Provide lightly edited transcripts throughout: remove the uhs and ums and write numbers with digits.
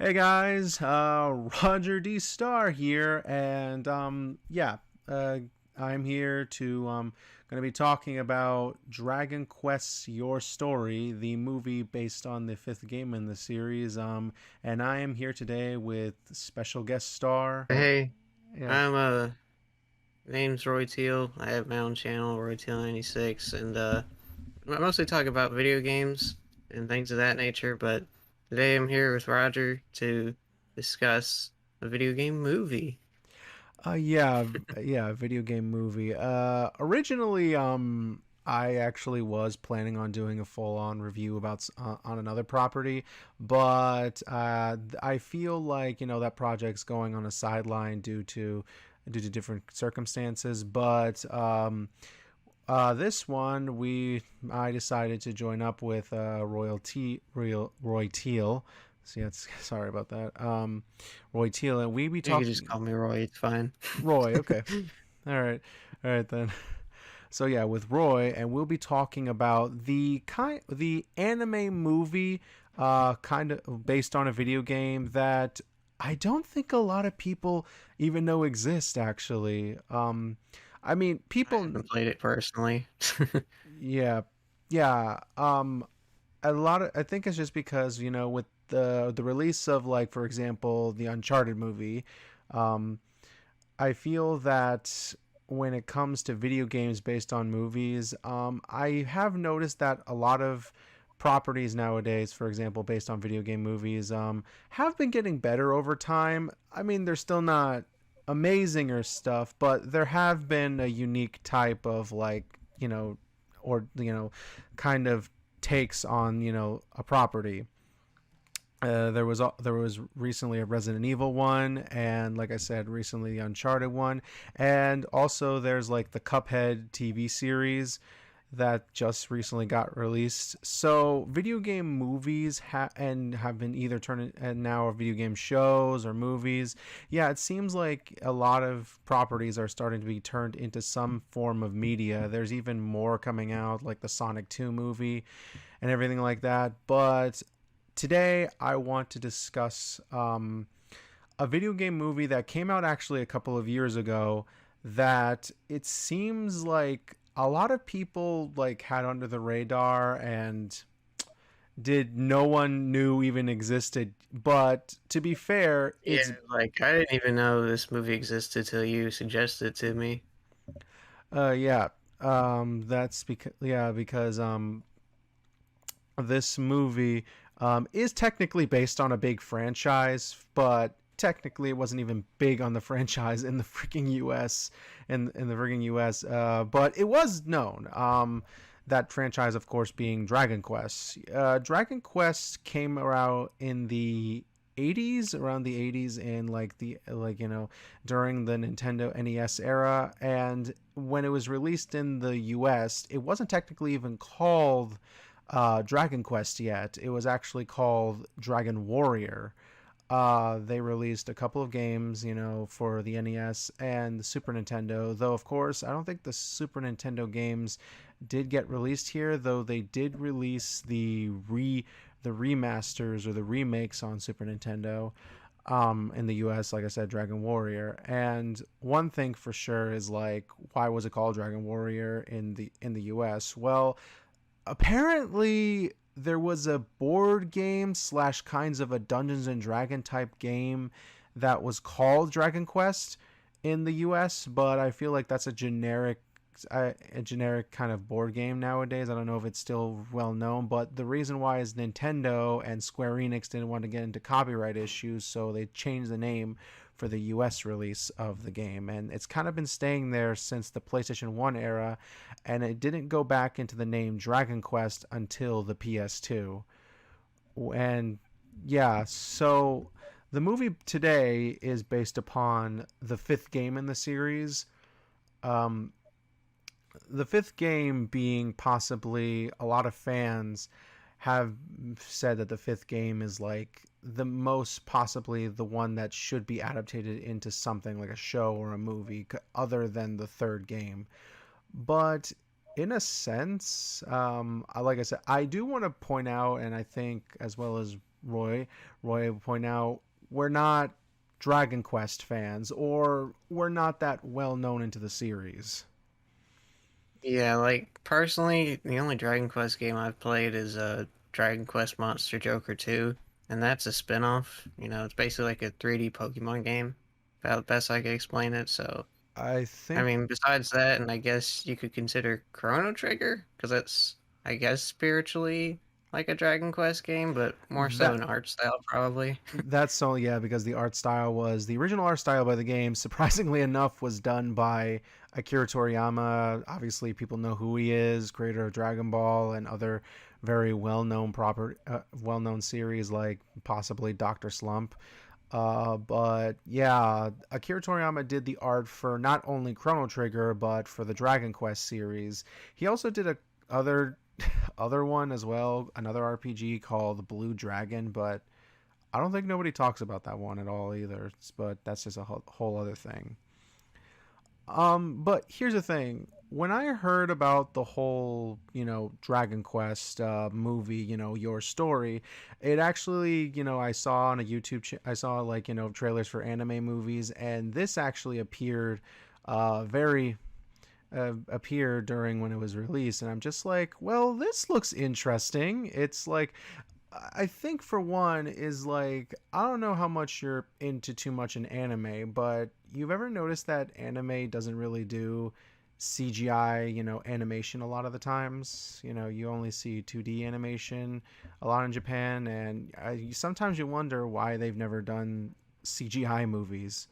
Hey guys, Roger D. Star here, and uh, I'm here to going to be talking about Dragon Quest: Your Story, the movie based on the fifth game in the series. And I am here today with special guest star. Hey, Yeah, I'm name's RoyTeal. I have my own channel, RoyTeal96, and I mostly talk about video games and things of that nature, but today I'm here with Roger to discuss a video game movie. yeah, video game movie. Originally, I actually was planning on doing a full-on review about on another property, but I feel like that project's going on a sideline due to different circumstances. But this one, I decided to join up with Roy Teal. See, that's sorry about that. Roy Teal, and we be You can just talking call me Roy, it's fine. Roy. Okay, all right then. So yeah, with Roy, and we'll be talking about the anime movie, kind of based on a video game that I don't think a lot of people even know exist. Actually, I mean, I haven't played it personally. yeah, yeah. A lot of I think it's just because with the release of, like, for example, the Uncharted movie, um, I feel that when it comes to video games based on movies, I have noticed that a lot of properties nowadays, for example, based on video game movies, have been getting better over time. I mean, they're still not amazing or stuff, but there have been a unique type of, like, or kind of takes on a property. There was recently a Resident Evil one, and like I said, recently the Uncharted one, and also there's like the Cuphead TV series that just recently got released. So video game movies have been either turned and now are video game shows or movies. Yeah, it seems like a lot of properties are starting to be turned into some form of media. There's even more coming out, like the Sonic 2 movie and everything like that. But today I want to discuss a video game movie that came out actually a couple of years ago that it seems like a lot of people like had under the radar and did no one knew even existed. But to be fair, Yeah, like I didn't even know this movie existed till you suggested it to me. yeah, that's because this movie is technically based on a big franchise, but technically it wasn't even big on the franchise in the freaking U.S. In the freaking U.S. But it was known. That franchise, of course, being Dragon Quest. Dragon Quest came around in the 80s, around the 80s, and during the Nintendo NES era. And when it was released in the US, it wasn't technically even called Dragon Quest yet. It was actually called Dragon Warrior. They released a couple of games, for the NES and the Super Nintendo. Though, of course, I don't think the Super Nintendo games did get released here. Though they did release the remasters or the remakes on Super Nintendo. In the US, like I said, Dragon Warrior. And one thing for sure is, like, why was it called Dragon Warrior in the US? Well, apparently there was a board game slash kinds of a Dungeons and Dragon type game that was called Dragon Quest in the US, but I feel like that's a generic kind of board game nowadays. I don't know if it's still well known, but the reason why is Nintendo and Square Enix didn't want to get into copyright issues, so they changed the name for the US release of the game. And it's kind of been staying there since the PlayStation 1 era, and it didn't go back into the name Dragon Quest until the PS2. And yeah, so the movie today is based upon the fifth game in the series. Um, the fifth game being possibly a lot of fans have said that the fifth game is like the most possibly the one that should be adapted into something like a show or a movie other than the third game. But in a sense, like I said, I do want to point out, and I think as well as Roy. Roy would point out we're not Dragon Quest fans, or we're not that well known into the series. Yeah, like personally, the only Dragon Quest game I've played is Dragon Quest Monster Joker 2, and that's a spin-off. It's basically like a 3D Pokemon game. About the best I could explain it. So, I I think mean, besides that, and I guess you could consider Chrono Trigger, because that's, I guess, spiritually like a Dragon Quest game, but more so that in art style, probably. that's so yeah, because the art style was the original art style by the game. Surprisingly enough, was done by Akira Toriyama. Obviously, people know who he is, creator of Dragon Ball and other very well-known series like possibly Doctor Slump. But yeah, Akira Toriyama did the art for not only Chrono Trigger but for the Dragon Quest series. He also did a other other one as well, another RPG called Blue Dragon, but I don't think nobody talks about that one at all either. But that's just a whole other thing. But here's the thing. When I heard about the whole, Dragon Quest movie, your story, it actually, I saw on a I saw like, trailers for anime movies, and this actually very appeared during when it was released, and I'm just like, well, this looks interesting. It's like I think for one is like I don't know how much you're into too much in anime, but you've ever noticed that anime doesn't really do CGI, animation a lot of the times. You only see 2D animation a lot in Japan, and sometimes you wonder why they've never done CGI movies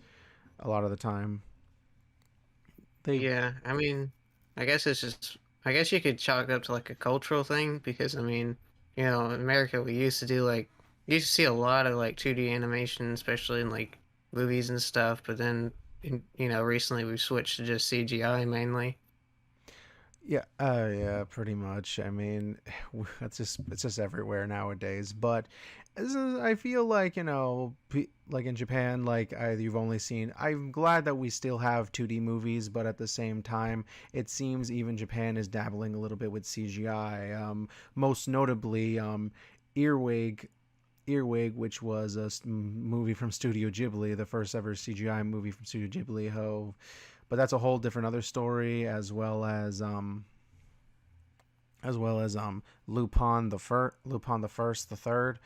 a lot of the time. They Yeah, I mean, I guess it's just, I guess you could chalk it up to like a cultural thing because I mean, in America we used to do like, you used to see a lot of like 2D animation, especially in like movies and stuff, but then, recently we've switched to just CGI mainly. Yeah, yeah, pretty much. I mean, it's just everywhere nowadays. But I feel like like in Japan, like you've only seen. I'm glad that we still have 2D movies, but at the same time, it seems even Japan is dabbling a little bit with CGI. Most notably, Earwig. Earwig, which was a movie from Studio Ghibli, the first ever CGI movie from Studio Ghibli. But that's a whole different other story, as well as Lupin the First, the Third.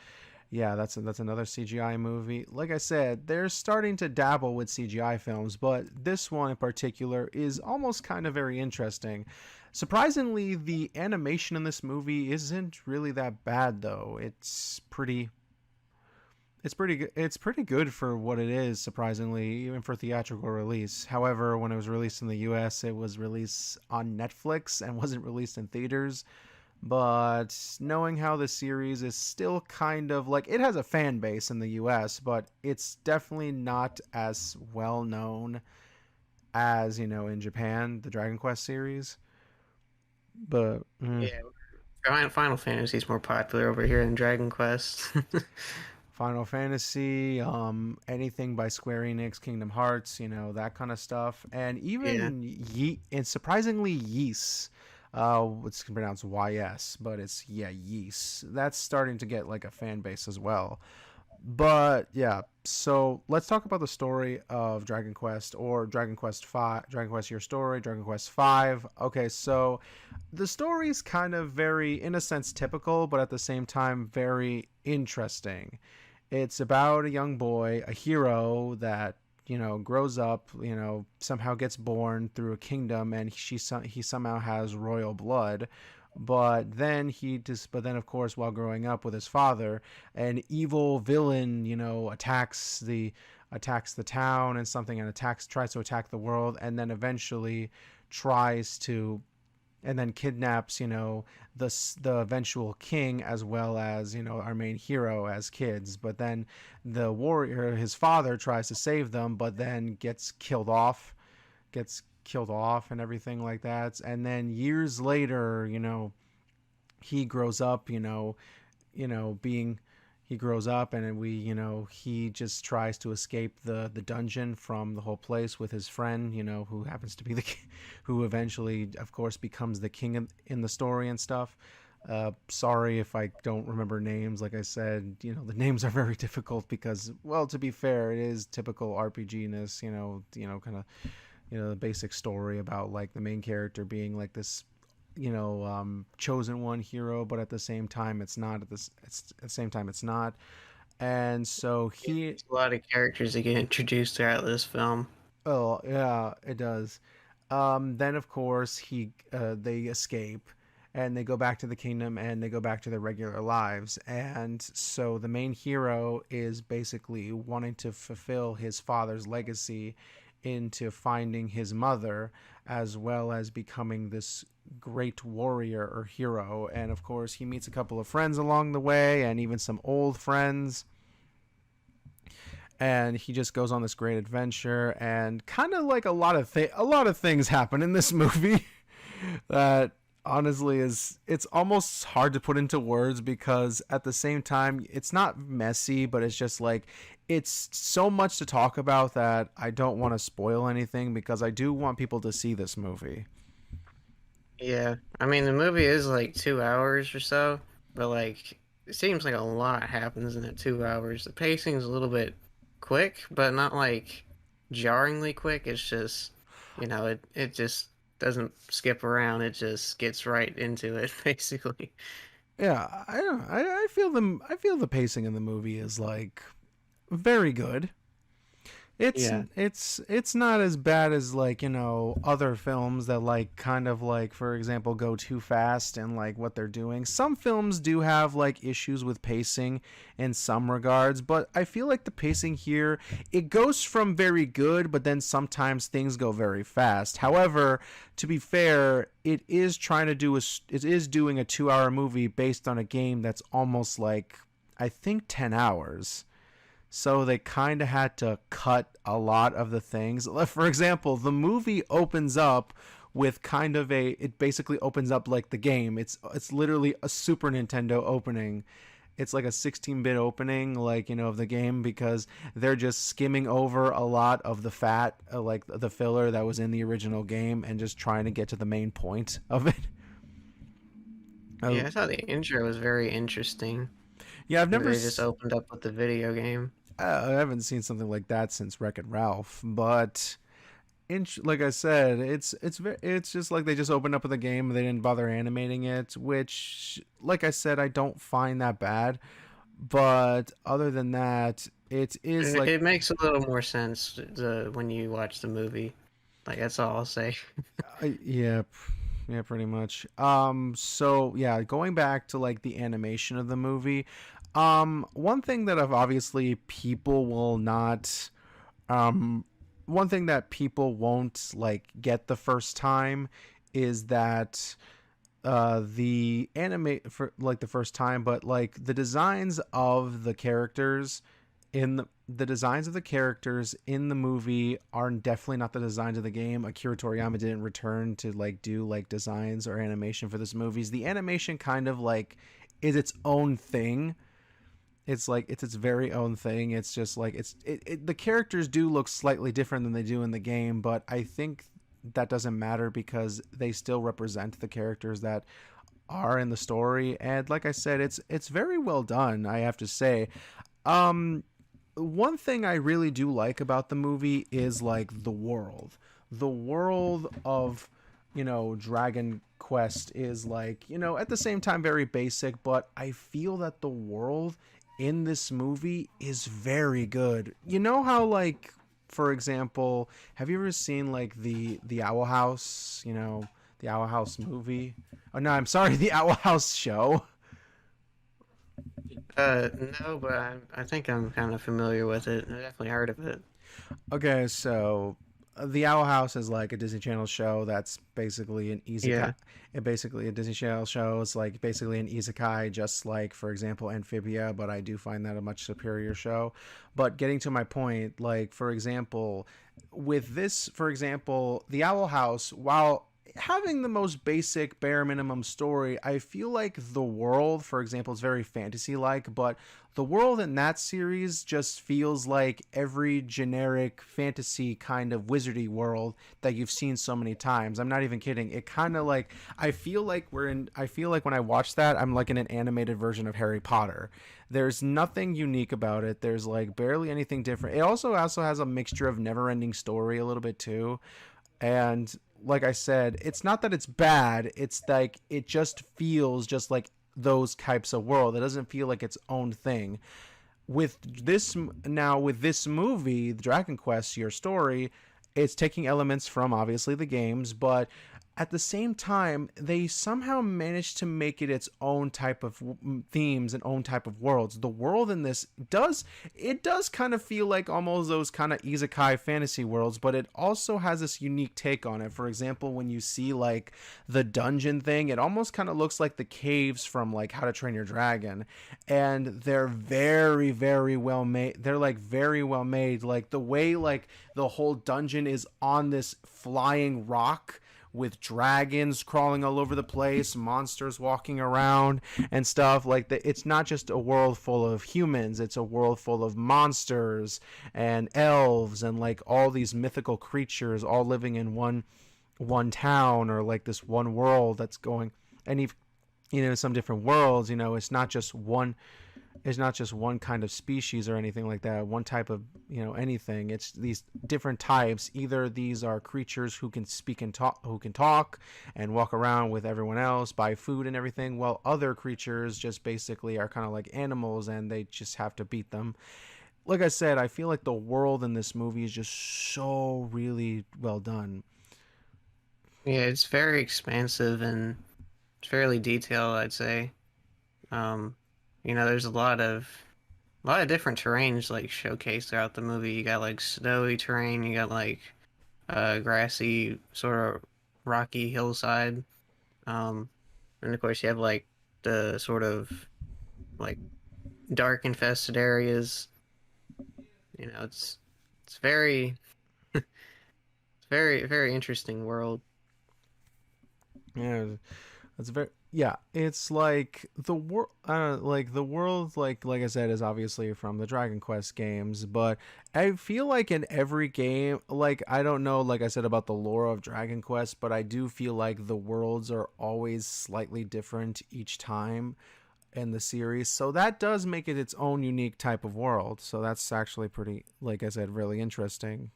Yeah, that's another CGI movie. Like I said, they're starting to dabble with CGI films, but this one in particular is almost kind of very interesting. Surprisingly, the animation in this movie isn't really that bad though. It's pretty good for what it is, surprisingly, even for theatrical release. However, when it was released in the US, it was released on Netflix and wasn't released in theaters. But knowing how the series is still kind of like it has a fan base in the US, but it's definitely not as well known as, in Japan, the Dragon Quest series. But Yeah, Final Fantasy is more popular over here than Dragon Quest. Final Fantasy, anything by Square Enix, Kingdom Hearts, that kind of stuff, and Yeah. even and surprisingly Ys, it's pronounced YS, but it's yeah Ys. That's starting to get like a fan base as well. But yeah, so let's talk about the story of Dragon Quest or Dragon Quest Five, Dragon Quest Your Story, Dragon Quest Five. Okay, so the story is kind of very, in a sense, typical, but at the same time very interesting. It's about a young boy, a hero that grows up, somehow gets born through a kingdom, and he somehow has royal blood. But then of course, while growing up with his father, an evil villain, attacks the town and something, and tries to attack the world, and then eventually tries to and then kidnaps the eventual king as well as our main hero as kids. But then the warrior, his father, tries to save them, but then gets killed off and everything like that. And then years later, he grows up, being he grows up, and he just tries to escape the dungeon from the whole place with his friend, who happens to be who eventually, of course, becomes the king in the story and stuff. Sorry if I don't remember names. Like I said, the names are very difficult because, well, to be fair, it is typical RPG-ness. Kind of, the basic story about like the main character being like this, chosen one hero, but at the same time, it's not. At the same time, it's not. And so Yeah, he, there's a lot of characters that get introduced throughout this film. oh yeah, it does. Then of course they escape and they go back to the kingdom and they go back to their regular lives. And so the main hero is basically wanting to fulfill his father's legacy into finding his mother, as well as becoming this great warrior or hero. And of course he meets a couple of friends along the way and even some old friends, and he just goes on this great adventure. And kind of like a lot of things happen in this movie that honestly it's almost hard to put into words, because at the same time it's not messy, but it's just like it's so much to talk about that I don't want to spoil anything, because I do want people to see this movie. Yeah, I mean the movie is like 2 hours or so, but like it seems like a lot happens in that 2 hours. The pacing's a little bit quick, but not like jarringly quick. It's just, it just doesn't skip around. It just gets right into it, basically. Yeah, I don't know. I feel the pacing in the movie is like very good. it's Yeah. it's not as bad as, like, other films that, like, kind of like, for example, go too fast and like what they're doing. Some films do have like issues with pacing in some regards, but I feel like the pacing here, it goes from very good, but then sometimes things go very fast. However, to be fair, it is doing a 2-hour movie based on a game that's almost like, I think, 10 hours. So they kind of had to cut a lot of the things. For example, the movie opens up with kind of it basically opens up like the game. It's literally a Super Nintendo opening. It's like a 16-bit opening, like, of the game, because they're just skimming over a lot of the fat, like the filler that was in the original game, and just trying to get to the main point of it. Uh, Yeah, I thought the intro was very interesting. yeah, They just opened up with the video game. I haven't seen something like that since Wreck-It Ralph, but like I said, it's just like they just opened up with a game and they didn't bother animating it, which, like I said, I don't find that bad. But other than that, it is It, like, it makes a little more sense when you watch the movie. Like that's all I'll say. yeah, yeah, pretty much. So yeah, going back to like the animation of the movie, one thing that I've obviously people will not, um, one thing that people won't like get the first time is that the anime for like the first time, but like the designs of the characters the designs of the characters in the movie are definitely not the designs of the game. Akira Toriyama didn't return to like do like designs or animation for this movies. The animation kind of like is its own thing. It's like it's its very own thing. It's just like the characters do look slightly different than they do in the game, but I think that doesn't matter because they still represent the characters that are in the story. And like I said, it's very well done, I have to say. um One thing I really do like about the movie is like the world of, Dragon Quest is like, at the same time very basic, but I feel that the world in this movie is very good. You know how, like, for example, have you ever seen like the Owl House, the Owl House movie? Oh no, I'm sorry, the Owl House show. No, but I think I'm kind of familiar with it. I definitely heard of it. Okay, so the Owl House is like a Disney Channel show that's basically an isekai. Yeah. It basically a Disney Channel show. It's like basically an isekai, just like, for example, Amphibia. But I do find that a much superior show. But getting to my point, like, for example, with this, for example, the Owl House, while having the most basic bare minimum story, I feel like the world, for example, is very fantasy like, but the world in that series just feels like every generic fantasy kind of wizardy world that you've seen so many times. I'm not even kidding. It kind of like, I feel like when I watch that, I'm like in an animated version of Harry Potter. There's nothing unique about it. There's like barely anything different. It also has a mixture of never ending story a little bit too. And like I said, it's not that it's bad. It's like it just feels just like those types of world. It doesn't feel like its own thing. With this movie, Dragon Quest, your story, it's taking elements from obviously the games, but at the same time, they somehow managed to make it its own type of themes and own type of worlds. The world in this does kind of feel like almost those kind of isekai fantasy worlds, but it also has this unique take on it. For example, when you see like the dungeon thing, it almost kind of looks like the caves from like How to Train Your Dragon, and they're very well made. They're like very well made. Like the way like the whole dungeon is on this flying rock with dragons crawling all over the place, monsters walking around and stuff like that. It's not just a world full of humans, it's a world full of monsters and elves and like all these mythical creatures all living in one town or like this one world that's going. And if some different worlds, it's not just one kind of species or anything like that, one type of anything. It's these different types. Either these are creatures who can speak and talk and walk around with everyone else, buy food and everything, while other creatures just basically are kind of like animals and they just have to beat them. Like I said, I feel like the world in this movie is just so really well done. Yeah, it's very expansive and it's fairly detailed, I'd say. Um, there's a lot of different terrains like showcased throughout the movie. You got like snowy terrain, you got like grassy sort of rocky hillside. Um, and of course you have like the sort of like dark infested areas. It's very it's very interesting world. Yeah, that's very yeah. It's like the world, like the world, like I said, is obviously from the Dragon Quest games, but I feel like in every game, like I don't know, like I said about the lore of Dragon Quest, but I do feel like the worlds are always slightly different each time in the series, so that does make it its own unique type of world. So that's actually pretty, like I said, really interesting.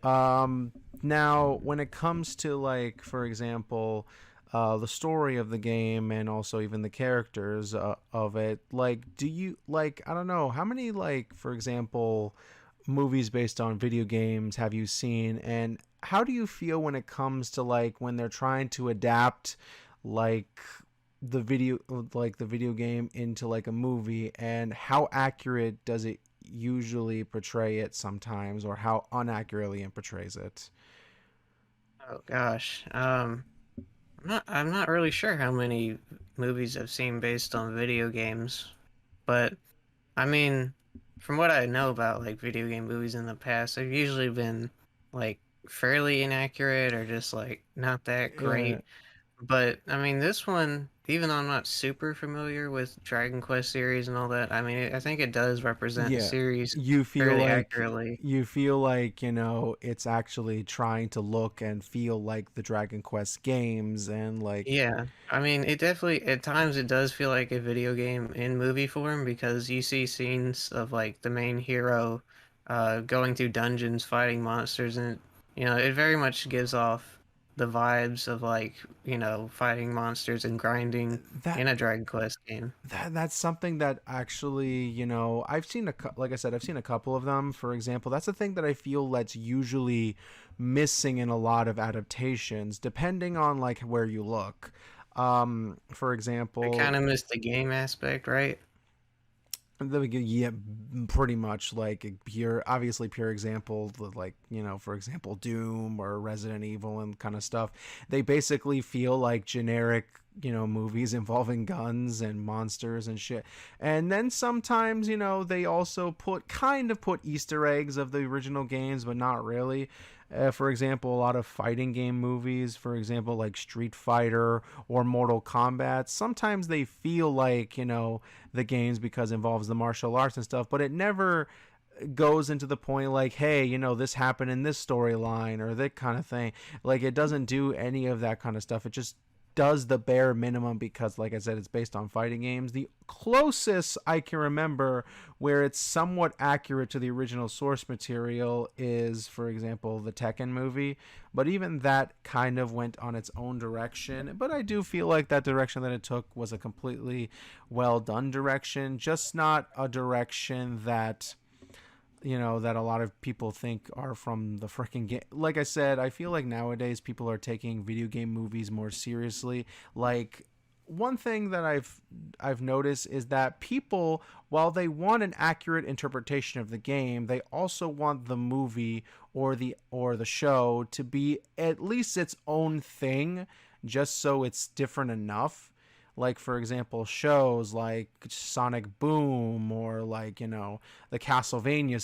Um, Now, when it comes to like, for example, the story of the game and also even the characters of it, like, do you like? I don't know how many like, for example, movies based on video games have you seen, and how do you feel when it comes to like when they're trying to adapt like the video the video game into like a movie, and how accurate does it usually portray it sometimes, or how unaccurately it portrays it? Oh gosh. I'm not really sure how many movies I've seen based on video games, but I mean, from what I know about like video game movies in the past, they've usually been like fairly inaccurate or just like not that Yeah, great. But I mean, this one, even though I'm not super familiar with Dragon Quest series and all that, I mean, I think it does represent the yeah. series You feel fairly like accurately. it's actually trying to look and feel like the Dragon Quest games, and like Yeah, I mean, it definitely at times it does feel like a video game in movie form because you see scenes of like the main hero going through dungeons fighting monsters and it very much gives off the vibes of like, fighting monsters and grinding that in a Dragon Quest game. that's something that actually, I've seen like I said, I've seen a couple of them. For example, that's the thing that I feel that's usually missing in a lot of adaptations, depending on like where you look. For I example, kind of miss the game aspect, right? yeah, pretty much like pure, obviously pure example, like for example, Doom or Resident Evil and kind of stuff. They basically feel like generic movies involving guns and monsters and shit. And then sometimes, they also put Easter eggs of the original games, but not really. For example, a lot of fighting game movies, for example, like Street Fighter or Mortal Kombat, sometimes they feel like, the games because it involves the martial arts and stuff, but it never goes into the point like, hey, this happened in this storyline or that kind of thing. Like, it doesn't do any of that kind of stuff. It just does the bare minimum because, like I said, it's based on fighting games. The closest I can remember where it's somewhat accurate to the original source material is, for example, the Tekken movie. But even that kind of went on its own direction. But I do feel like that direction that it took was a completely well done direction, just not a direction that that a lot of people think are from the freaking game. Like I said, I feel like nowadays people are taking video game movies more seriously. Like, one thing that I've noticed is that people, while they want an accurate interpretation of the game, they also want the movie or the show to be at least its own thing, just so it's different enough. Like, for example, shows like Sonic Boom or like, the Castlevania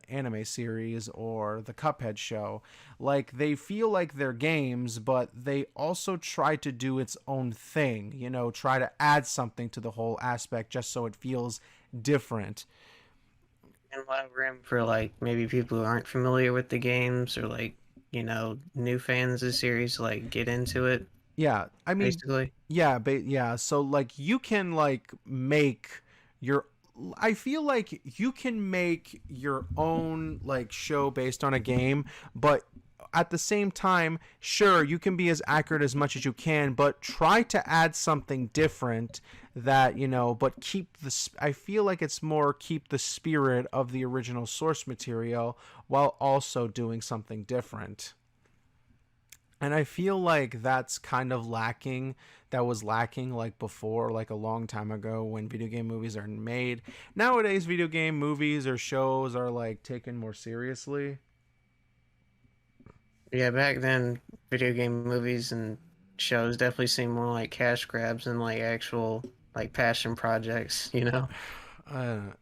anime series or the Cuphead show. Like, they feel like they're games, but they also try to do its own thing, try to add something to the whole aspect just so it feels different. And a lot of room for like maybe people who aren't familiar with the games or like, new fans of the series like get into it Yeah, I mean, basically. yeah. So like you can like make your. I feel like you can make your own like show based on a game, but at the same time, sure, you can be as accurate as much as you can, but try to add something different that, but keep the. I feel like it's more keep the spirit of the original source material while also doing something different. And I feel like that's kind of lacking. That was lacking like before, like a long time ago when video game movies are made. Nowadays, video game movies or shows are like taken more seriously. Yeah, back then, video game movies and shows definitely seemed more like cash grabs than like actual like passion projects, you know?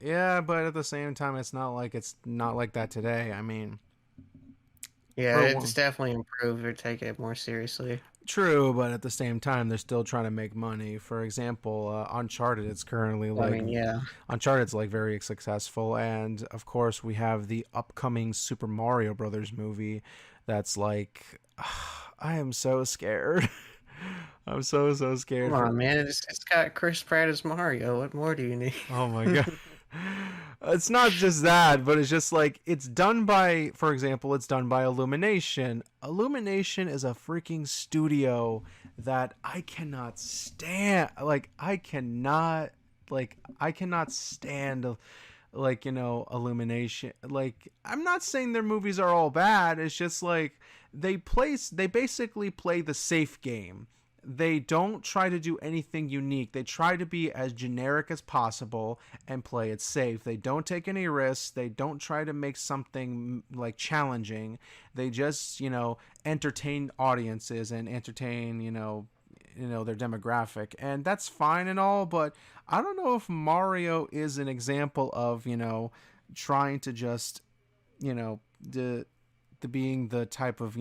Yeah, but at the same time, it's not like that today. I mean, Yeah, for it's one, definitely improved or take it more seriously. true, but at the same time, they're still trying to make money. For example, Uncharted, it's currently I like mean, yeah. Uncharted's like very successful, and of course, we have the upcoming Super Mario Brothers movie. That's like, I am so scared. I'm so Come scared for. on, man. It's got Chris Pratt as Mario. What more do you need? Oh my god. It's not just that, but it's just like it's done by, for example, it's done by Illumination. Illumination is a freaking studio that I cannot stand. I cannot stand like, Illumination. Like, I'm not saying their movies are all bad. It's just like they basically play the safe game. They don't try to do anything unique. They try to be as generic as possible and play it safe. They don't take any risks. They don't try to make something like challenging. They just, entertain audiences and entertain, their demographic. And that's fine and all, but I don't know if Mario is an example of, trying to just, the being the type of,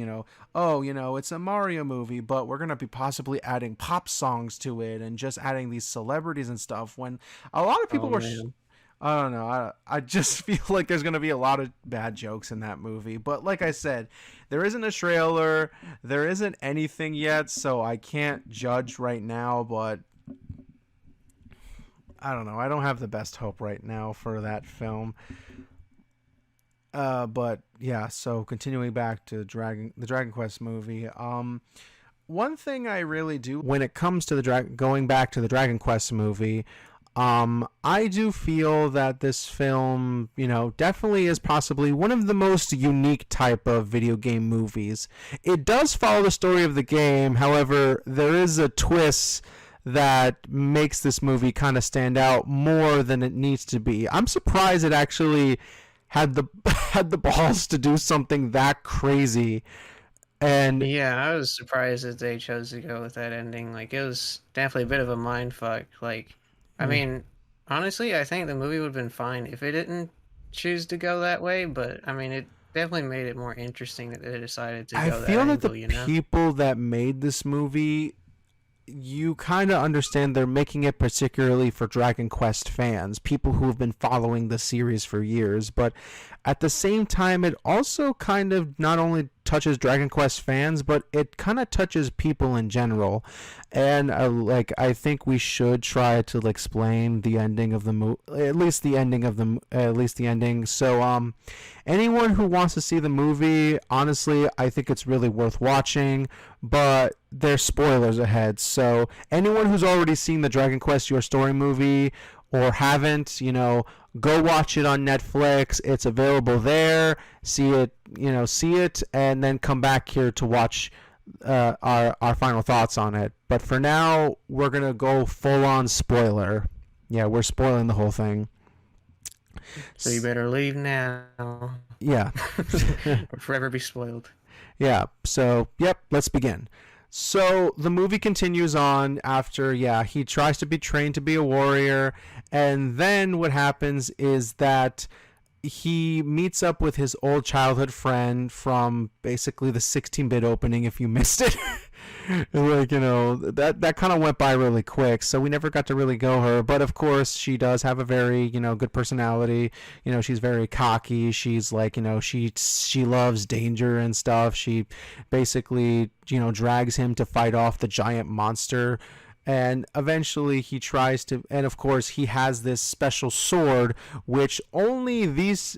oh, it's a Mario movie, but we're going to be possibly adding pop songs to it and just adding these celebrities and stuff, when a lot of people Oh were man. I don't know. I just feel like there's going to be a lot of bad jokes in that movie. But like I said, there isn't a trailer. There isn't anything yet, so I can't judge right now. But I don't know. I don't have the best hope right now for that film. But yeah, so continuing back to the Dragon Quest movie. One thing I really do when it comes to going back to the Dragon Quest movie, I do feel that this film, definitely is possibly one of the most unique type of video game movies. It does follow the story of the game, however, there is a twist that makes this movie kind of stand out more than it needs to be. I'm surprised it actually had the had the balls to do something that crazy And Yeah, I was surprised that they chose to go with that ending. Like, it was definitely a bit of a mind fuck. Like, I yeah, mean, honestly, I think the movie would have been fine if it didn't choose to go that way, but I mean, it definitely made it more interesting that they decided to I go that feel that the angle, you know? people that made this movie, you kind of understand they're making it particularly for Dragon Quest fans, people who have been following the series for years. But at the same time, it also kind of not only touches Dragon Quest fans, but it kind of touches people in general. And I think we should try to explain the ending of the movie, at least the ending of the, at least the ending. So anyone who wants to see the movie, honestly, I think it's really worth watching, but there's spoilers ahead. So anyone who's already seen the Dragon Quest Your Story movie or haven't, go watch it on Netflix. It's available there. See it, and then come back here to watch our final thoughts on it. But for now, we're gonna go full on spoiler. Yeah, we're spoiling the whole thing. So you better leave now Yeah. or forever be spoiled. Yeah. So, yep, let's begin. So the movie continues on after, yeah, he tries to be trained to be a warrior. And then what happens is that he meets up with his old childhood friend from basically the 16-bit opening, if you missed it. That kind of went by really quick, so we never got to really go her. But of course, she does have a very good personality. She's very cocky. She's like, she loves danger and stuff. She basically drags him to fight off the giant monster, and eventually he tries to, and of course he has this special sword which only these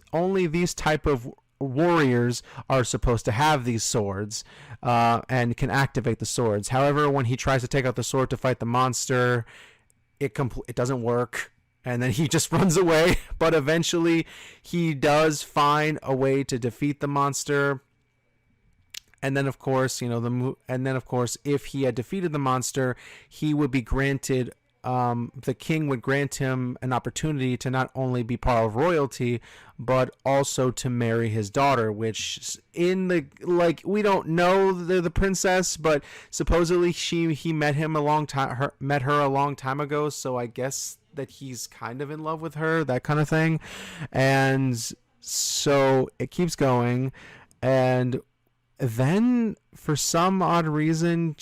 type of warriors are supposed to have these swords, and can activate the swords. However, when he tries to take out the sword to fight the monster, it doesn't work, and then he just runs away. But eventually he does find a way to defeat the monster. And then, of course, if he had defeated the monster, he would be granted. The king would grant him an opportunity to not only be part of royalty, but also to marry his daughter. Which, we don't know the princess, but supposedly he met him a long time. Met her a long time ago. So I guess that he's kind of in love with her, that kind of thing. And so it keeps going, and then for some odd reason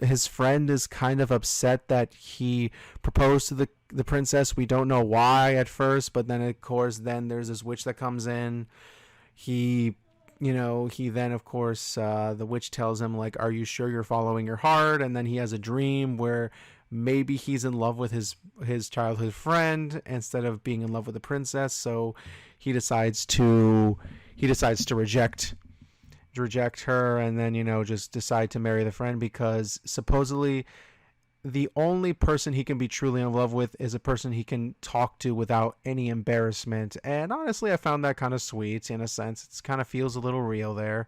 his friend is kind of upset that he proposed to the princess. We don't know why at first, but then of course then there's this witch that comes in. He then of course, the witch tells him, like, are you sure you're following your heart? And then he has a dream where maybe he's in love with his childhood friend instead of being in love with the princess. So he decides to reject her, and then just decide to marry the friend, because supposedly the only person he can be truly in love with is a person he can talk to without any embarrassment. And honestly, I found that kind of sweet. In a sense, it kind of feels a little real there.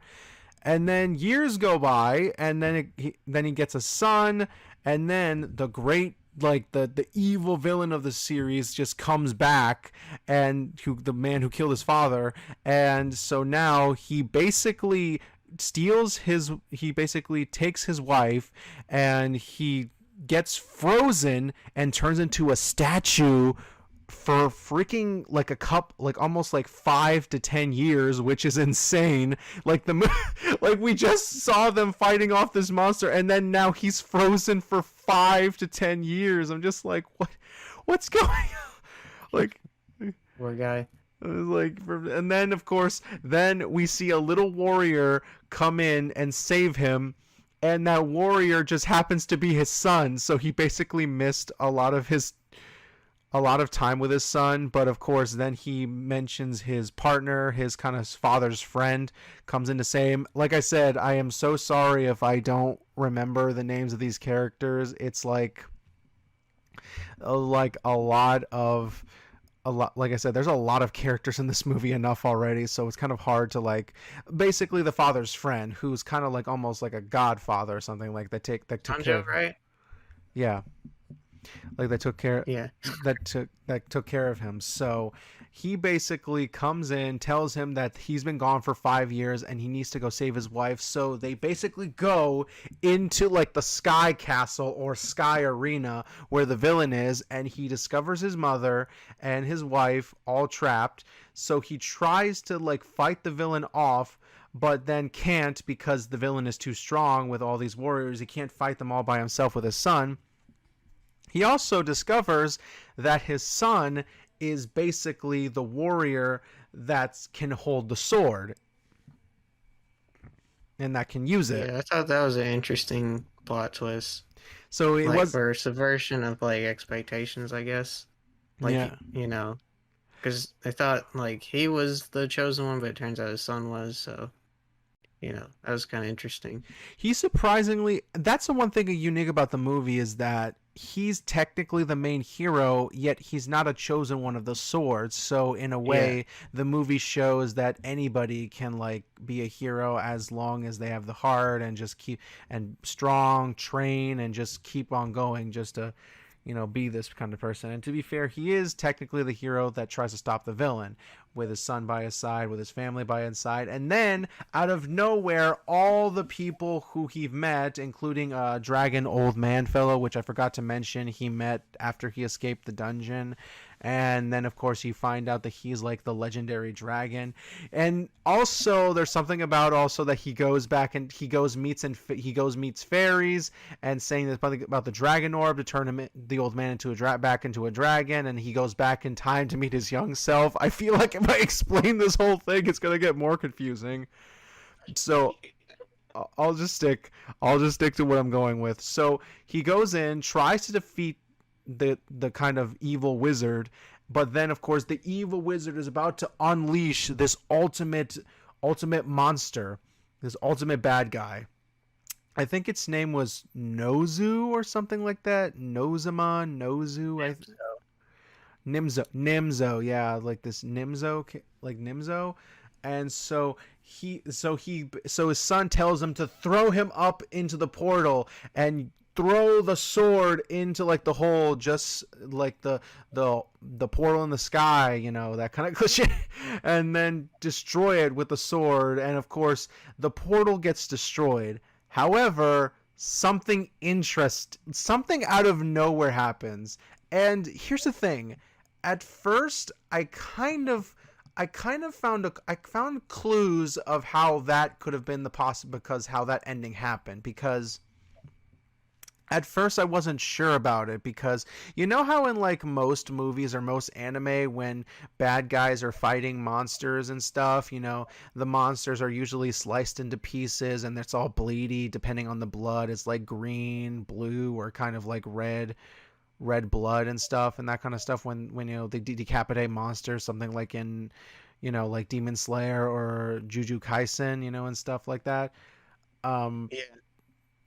And then years go by, and then he gets a son, and then the great, like, the evil villain of the series just comes back, and the man who killed his father. And so now he basically takes his wife, and he gets frozen and turns into a statue for freaking almost like 5 to 10 years, which is insane. Like we just saw them fighting off this monster, and then now he's frozen for 5 to 10 years. I'm just like, what's going on? Like, Poor guy. and then of course, then we see a little warrior come in and save him. And that warrior just happens to be his son, so he basically missed a lot of time with his son. But of course, then he mentions his partner, his kind of father's friend, comes in to say him. Like I said, I am so sorry if I don't remember the names of these characters. It's like a lot of like I said, there's a lot of characters in this movie enough already, so it's kind of hard to basically the father's friend, who's kind of like almost like a godfather or something, like that took care of, Right? yeah, like they took care Yeah. that took care of him. So he basically comes in, tells him that he's been gone for 5 years and he needs to go save his wife. So they basically go into like the Sky Castle or Sky Arena where the villain is, and he discovers his mother and his wife all trapped. So he tries to like fight the villain off, but then can't because the villain is too strong with all these warriors. He can't fight them all by himself with his son. He also discovers that his son is basically the warrior that can hold the sword and that can use it. Yeah, I thought that was an interesting plot twist. So it Like was, for subversion of like expectations, I guess. Like yeah. you know, because I thought like he was the chosen one, but it turns out his son was. So that was kind of interesting. He surprisingly, that's the one thing unique about the movie is that he's technically the main hero, yet he's not a chosen one of the swords. So in a way, Yeah, the movie shows that anybody can like be a hero as long as they have the heart and just keep and strong, train and just keep on going just to be this kind of person. And to be fair, he is technically the hero that tries to stop the villain with his son by his side, with his family by his side. And then, out of nowhere, all the people who he met, including a dragon old man fellow, which I forgot to mention, he met after he escaped the dungeon. And then, of course, you find out that he's like the legendary dragon. And also, there's something about also that he goes back and he goes meets fairies and saying this about the dragon orb to turn him the old man back into a dragon, and he goes back in time to meet his young self. I feel like if I explain this whole thing, it's gonna get more confusing. So I'll just stick to what I'm going with. So he goes in, tries to defeat the kind of evil wizard, but then of course the evil wizard is about to unleash this ultimate monster, this ultimate bad guy. I think its name was Nozu or something like that. Nozama, Nozu, Nimzo, yeah, like this Nimzo. And so his son tells him to throw him up into the portal and throw the sword into like the hole, just like the portal in the sky, that kind of cliche, and then destroy it with the sword. And of course the portal gets destroyed. However, something out of nowhere happens. And here's the thing. At first, I found clues of how that could have been because how that ending happened. Because at first I wasn't sure about it, because how in like most movies or most anime, when bad guys are fighting monsters and stuff, the monsters are usually sliced into pieces and it's all bleedy depending on the blood. It's like green, blue, or kind of like red blood and stuff, and that kind of stuff when they decapitate monsters, something like in like Demon Slayer or Jujutsu Kaisen, and stuff like that. yeah,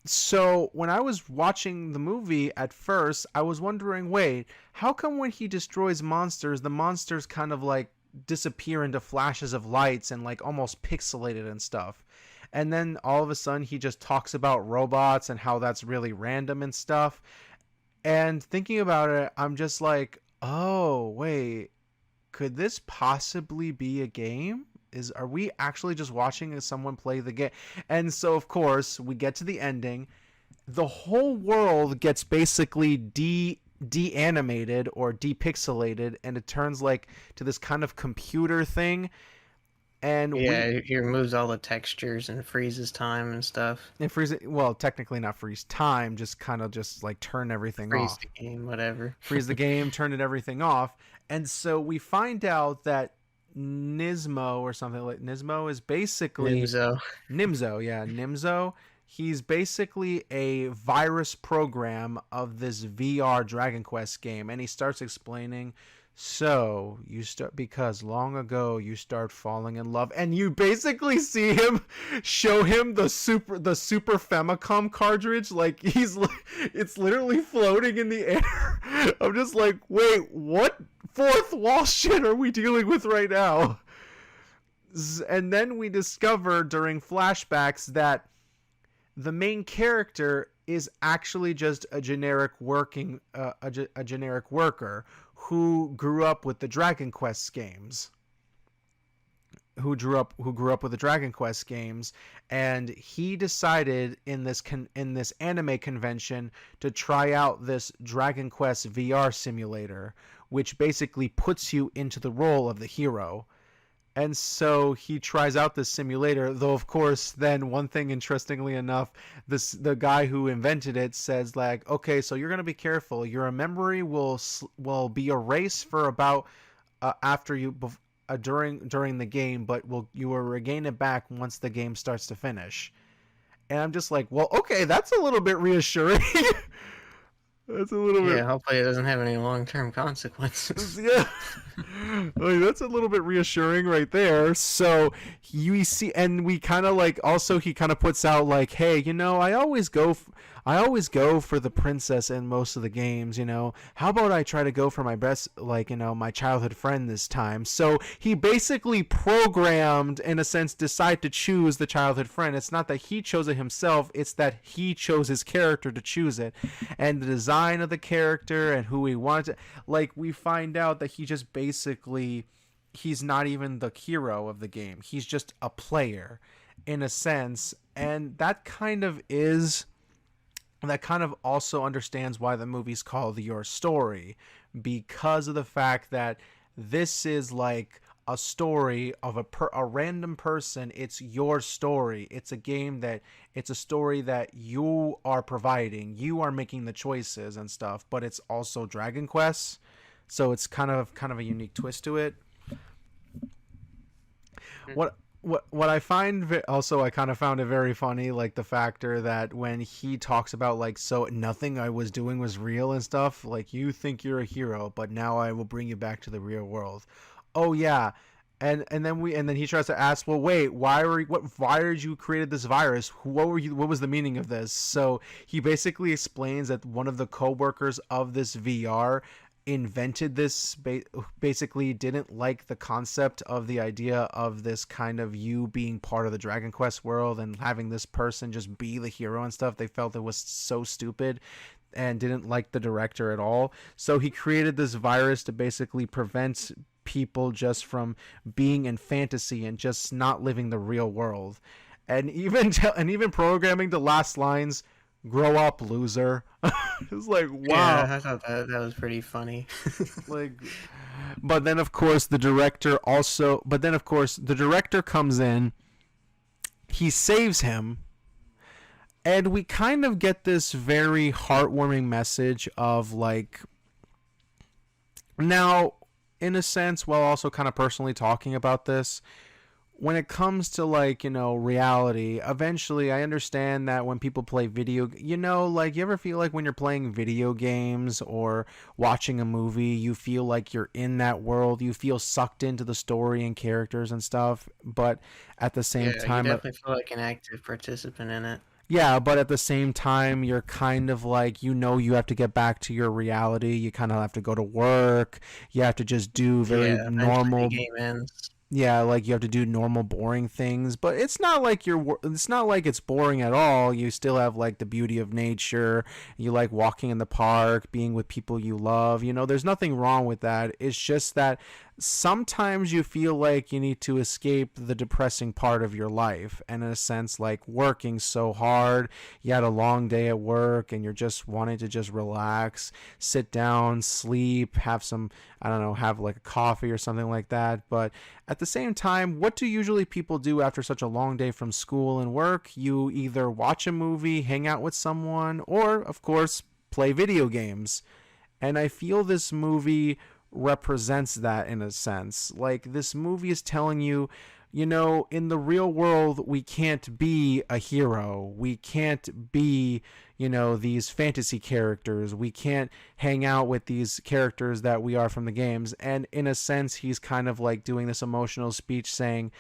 So when I was watching the movie at first, I was wondering, wait, how come when he destroys monsters, the monsters kind of like disappear into flashes of lights and like almost pixelated and stuff? And then all of a sudden he just talks about robots and how that's really random and stuff. And thinking about it, I'm just like, oh, wait, could this possibly be a game? Are we actually just watching someone play the game? And so, of course, we get to the ending. The whole world gets basically de-animated or depixelated, and it turns like to this kind of computer thing. And yeah, he removes all the textures and freezes time and stuff. it freezes. Well, technically not freeze time, just kind of just like turn everything Freeze off. the game, whatever. Freeze the game, turn everything off. And so we find out that Nismo or something like Nismo is basically Nimzo, yeah, Nimzo. He's basically a virus program of this VR Dragon Quest game, and he starts explaining. So you start because long ago you start falling in love, and you basically see him show him the Super Famicom cartridge, like it's literally floating in the air. I'm just like, wait, what fourth wall shit are we dealing with right now? And then we discover during flashbacks that the main character is actually just a generic worker who grew up with the Dragon Quest games. Who grew up with the Dragon Quest games, and he decided in this anime convention to try out this Dragon Quest VR simulator, which basically puts you into the role of the hero. And so he tries out this simulator, though of course then one thing, interestingly enough, the guy who invented it says like, okay, so you're going to be careful, your memory will be erased for about after you during the game, but you will regain it back once the game starts to finish. And I'm just like, well, okay, that's a little bit reassuring. That's a little bit. Yeah, hopefully it doesn't have any long-term consequences. Yeah, like, that's a little bit reassuring right there. So you see, and we kind of like, also he kind of puts out like, hey, I always go for the princess in most of the games. How about I try to go for my best, like, my childhood friend this time? So he basically programmed, in a sense, decide to choose the childhood friend. It's not that he chose it himself; it's that he chose his character to choose it, and the design of the character and who he wanted. Like, we find out that he just basically, he's not even the hero of the game. He's just a player, in a sense, and that kind of also understands why the movie's called Your Story, because of the fact that this is like a story of a random person. It's your story. It's a story that you are providing. You are making the choices and stuff, but it's also Dragon Quest, so it's kind of a unique twist to it. What I find also, I kind of found it very funny, like the factor that when he talks about like, so nothing I was doing was real and stuff, like, you think you're a hero, but now I will bring you back to the real world. Oh yeah. And then he tries to ask, well, wait, why did you created this virus? What was the meaning of this? So he basically explains that one of the co-workers of this VR invented this, basically didn't like the concept of the idea of this kind of you being part of the Dragon Quest world and having this person just be the hero and stuff. They felt it was so stupid and didn't like the director at all. So he created this virus to basically prevent people just from being in fantasy and just not living the real world. And even programming the last lines, grow up, loser. It's like, wow. Yeah, I thought that was pretty funny. Like, but then of course the director comes in, he saves him, and we kind of get this very heartwarming message of like, now, in a sense, while also kind of personally talking about this, when it comes to like, reality, eventually I understand that when people play like, you ever feel like when you're playing video games or watching a movie, you feel like you're in that world, you feel sucked into the story and characters and stuff, but at the same time, you definitely feel like an active participant in it. yeah, but at the same time, you're kind of like, you have to get back to your reality. You kind of have to go to work. You have to just do very normal. The game ends. Yeah, like you have to do normal boring things, but it's not like it's boring at all. You still have like the beauty of nature. You like walking in the park, being with people you love. There's nothing wrong with that. It's just that sometimes you feel like you need to escape the depressing part of your life, and in a sense, like working so hard, you had a long day at work and you're just wanting to just relax, sit down, sleep, have some, I don't know, have like a coffee or something like that. But at the same time, what do usually people do after such a long day from school and work? You either watch a movie, hang out with someone, or of course play video games. And I feel this movie represents that in a sense. Like, this movie is telling you, in the real world, we can't be a hero. We can't be, these fantasy characters. We can't hang out with these characters that we are from the games. And in a sense, he's kind of like doing this emotional speech saying,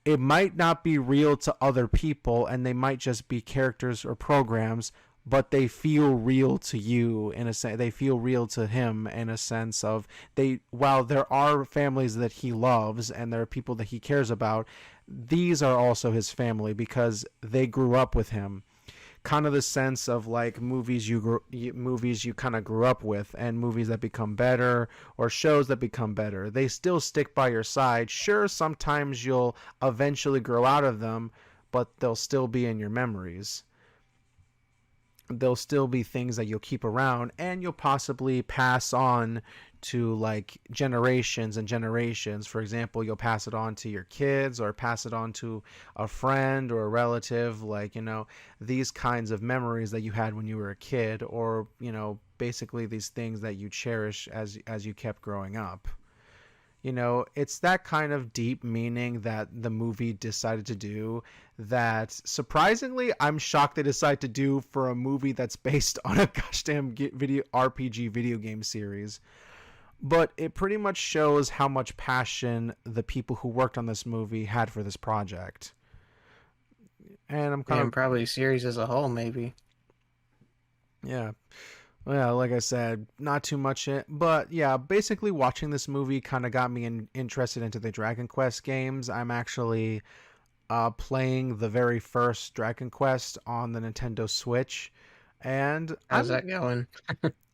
it might not be real to other people and they might just be characters or programs, but they feel real to you in a sense. They feel real to him in a sense of, while there are families that he loves and there are people that he cares about, these are also his family because they grew up with him. kind of the sense of like movies you kind of grew up with, and movies that become better or shows that become better. They still stick by your side. Sure, sometimes you'll eventually grow out of them, but they'll still be in your memories. There'll still be things that you'll keep around, and you'll possibly pass on to like generations and generations. For example, you'll pass it on to your kids or pass it on to a friend or a relative, like, these kinds of memories that you had when you were a kid, or, basically these things that you cherish as you kept growing up. It's that kind of deep meaning that the movie decided to do, that surprisingly I'm shocked they decided to do for a movie that's based on a goddamn video RPG video game series. But it pretty much shows how much passion the people who worked on this movie had for this project. And I'm kind And of, probably series as a whole, maybe. yeah. Well, like I said, not too much but yeah, basically watching this movie kind of got me interested into the Dragon Quest games. I'm actually playing the very first Dragon Quest on the Nintendo Switch, and How's that going?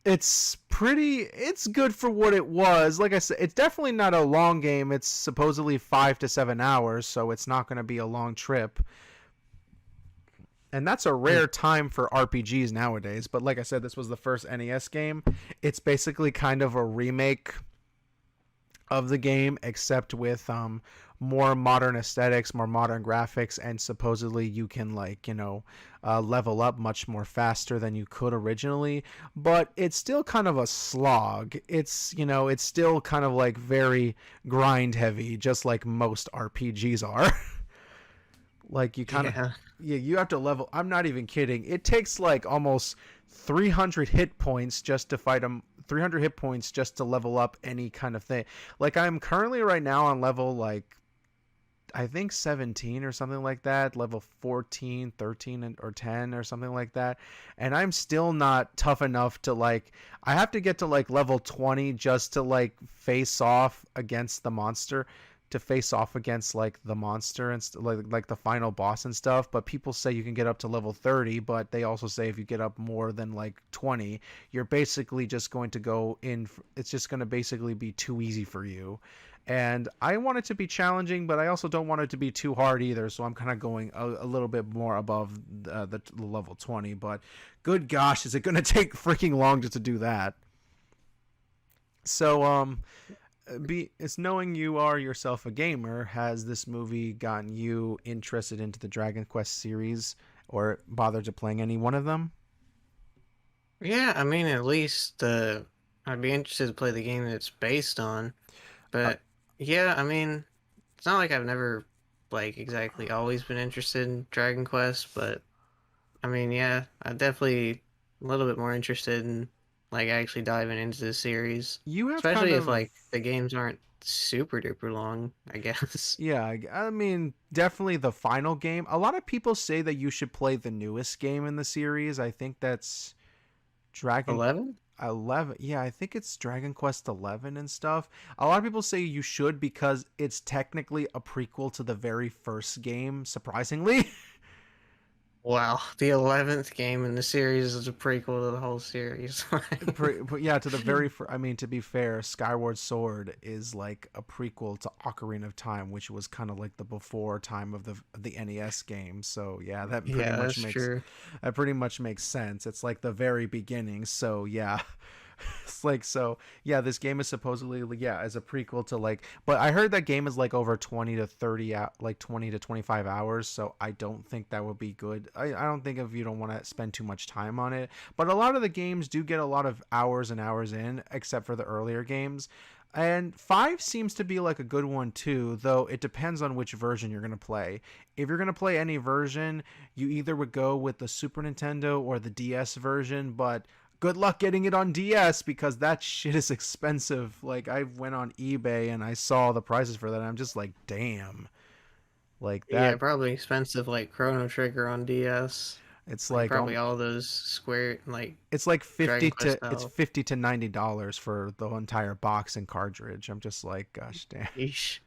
it's good for what it was. Like I said, it's definitely not a long game. It's supposedly 5 to 7 hours, so it's not going to be a long trip. And that's a rare time for RPGs nowadays. But like I said, this was the first NES game. It's basically kind of a remake of the game, except with more modern aesthetics, more modern graphics, and supposedly you can level up much more faster than you could originally. But it's still kind of a slog. It's still kind of like very grind heavy, just like most RPGs are. Like you kind of, Yeah. yeah, you have to level. I'm not even kidding. It takes like almost 300 hit points just to fight them. 300 hit points just to level up any kind of thing. Like I'm currently right now on level like I think 17 or something like that, level 14, 13 or 10 or something like that. And I'm still not tough enough to like I have to get to like level 20 just to like face off against the monster, to face off against like the monster and like the final boss and stuff. But people say you can get up to level 30, but they also say if you get up more than like 20, you're basically just going to go in, it's just going to basically be too easy for you. And I want it to be challenging, but I also don't want it to be too hard either, so I'm kind of going a little bit more above the level 20. But good gosh, is it going to take freaking long just to do that? So it's knowing you are yourself a gamer, has this movie gotten you interested into the Dragon Quest series, or bothered to playing any one of them? Yeah, I mean, at least I'd be interested to play the game that it's based on. Uh, But yeah, I mean, it's not like I've never like exactly always been interested in Dragon Quest, but I mean, yeah, I'm definitely a little bit more interested in like actually diving into the series, you have especially kind if of like the games aren't super duper long, I guess. Yeah, I mean, definitely the final game. A lot of people say that you should play the newest game in the series. I think that's Dragon 11? 11. Yeah, I think it's Dragon Quest 11 and stuff. A lot of people say you should because it's technically a prequel to the very first game, surprisingly. Wow, the 11th game in the series is a prequel to the whole series. Yeah, to the very I mean, to be fair, Skyward Sword is like a prequel to Ocarina of Time, which was kind of like the before time of the NES game. So yeah, Yeah, that's true. that pretty much makes sense. It's like the very beginning. So yeah. It's like, so yeah, this game is supposedly, yeah, as a prequel to like, but I heard that game is like over 20 to 30 like 20 to 25 hours, so I don't think that would be good. I don't think, if you don't want to spend too much time on it. But a lot of the games do get a lot of hours and hours in, except for the earlier games. And 5 seems to be like a good one too, though it depends on which version you're going to play. If you're going to play any version, you either would go with the Super Nintendo or the DS version, but good luck getting it on DS because that shit is expensive. Like, I went on eBay and I saw the prices for that, and I'm just like, damn. Like Yeah, that, probably expensive like Chrono Trigger on DS. it's Like like probably all those Square like it's like Dragon 50 Quest to it's style. 50 to $90 for the entire box and cartridge. I'm just like, gosh damn. Yeesh.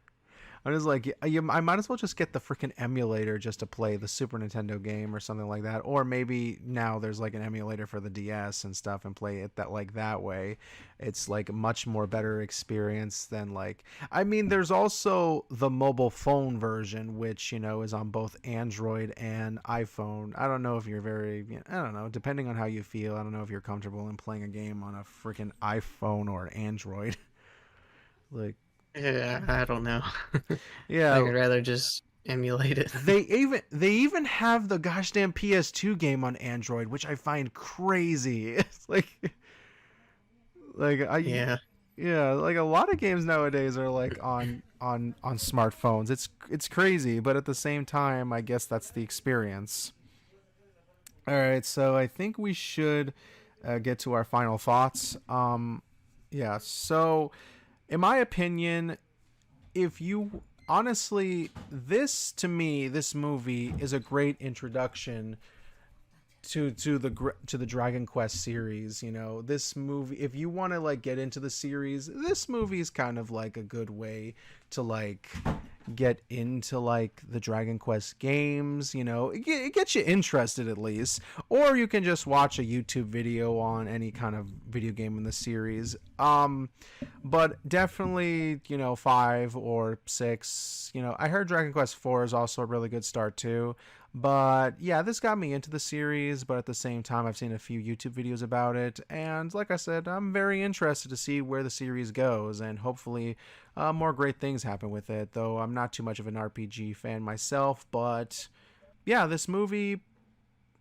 I'm just like, I might as well just get the freaking emulator just to play the Super Nintendo game or something like that. Or maybe now there's like an emulator for the DS and stuff, and play it that like that way. It's like a much more better experience than like. I mean, there's also the mobile phone version, which is on both Android and iPhone. I don't know if you're I don't know. Depending on how you feel, I don't know if you're comfortable in playing a game on a freaking iPhone or Android. Like, Yeah, I don't know. Like yeah, I'd rather just emulate it. they even have the gosh damn PS2 game on Android, which I find crazy. It's like I Yeah. yeah, like a lot of games nowadays are like on smartphones. It's crazy, but at the same time, I guess that's the experience. All right, so I think we should get to our final thoughts. Yeah, so in my opinion, if you honestly, this to me, this movie is a great introduction to the Dragon Quest series. This movie, if you want to like get into the series, this movie is kind of like a good way to like get into like the Dragon Quest games. It gets you interested at least. Or you can just watch a YouTube video on any kind of video game in the series. But definitely, 5 or 6. I heard Dragon Quest 4 is also a really good start too. But yeah, this got me into the series, but at the same time, I've seen a few YouTube videos about it. And like I said, I'm very interested to see where the series goes, and hopefully more great things happen with it, though I'm not too much of an RPG fan myself. But yeah, this movie,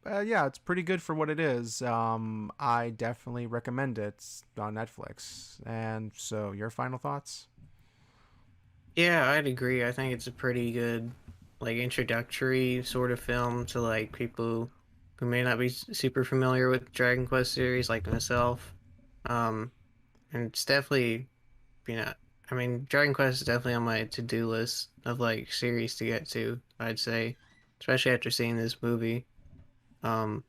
yeah, it's pretty good for what it is. I definitely recommend it on Netflix. And so, your final thoughts? Yeah, I'd agree. I think it's a pretty good like introductory sort of film to like people who may not be super familiar with Dragon Quest series like myself. Um and it's definitely, you know, I mean, Dragon Quest is definitely on my to-do list of like series to get to, I'd say, especially after seeing this movie. Um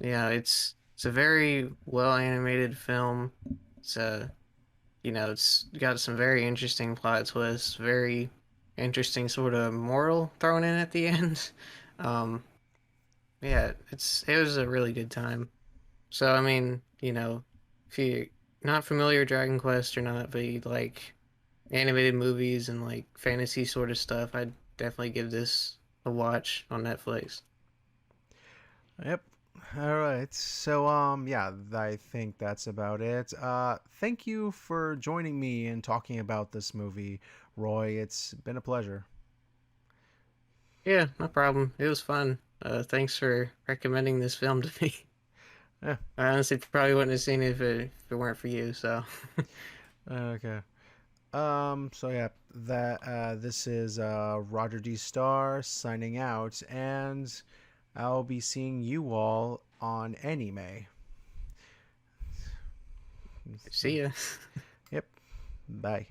yeah, it's a very well animated film. It's it's got some very interesting plot twists, very interesting sort of moral thrown in at the end. Um, yeah, it was a really good time. So I mean, if you're not familiar with Dragon Quest or not, but you like animated movies and like fantasy sort of stuff, I'd definitely give this a watch on Netflix. Yep. All right. So yeah, I think that's about it. Thank you for joining me and talking about this movie, Roy. It's been a pleasure. Yeah, no problem. It was fun. Thanks for recommending this film to me. Yeah. I honestly probably wouldn't have seen it if it weren't for you. So, Okay. So yeah, that this is Roger D. Star signing out, and I'll be seeing you all on anime. see ya. Yep. Bye.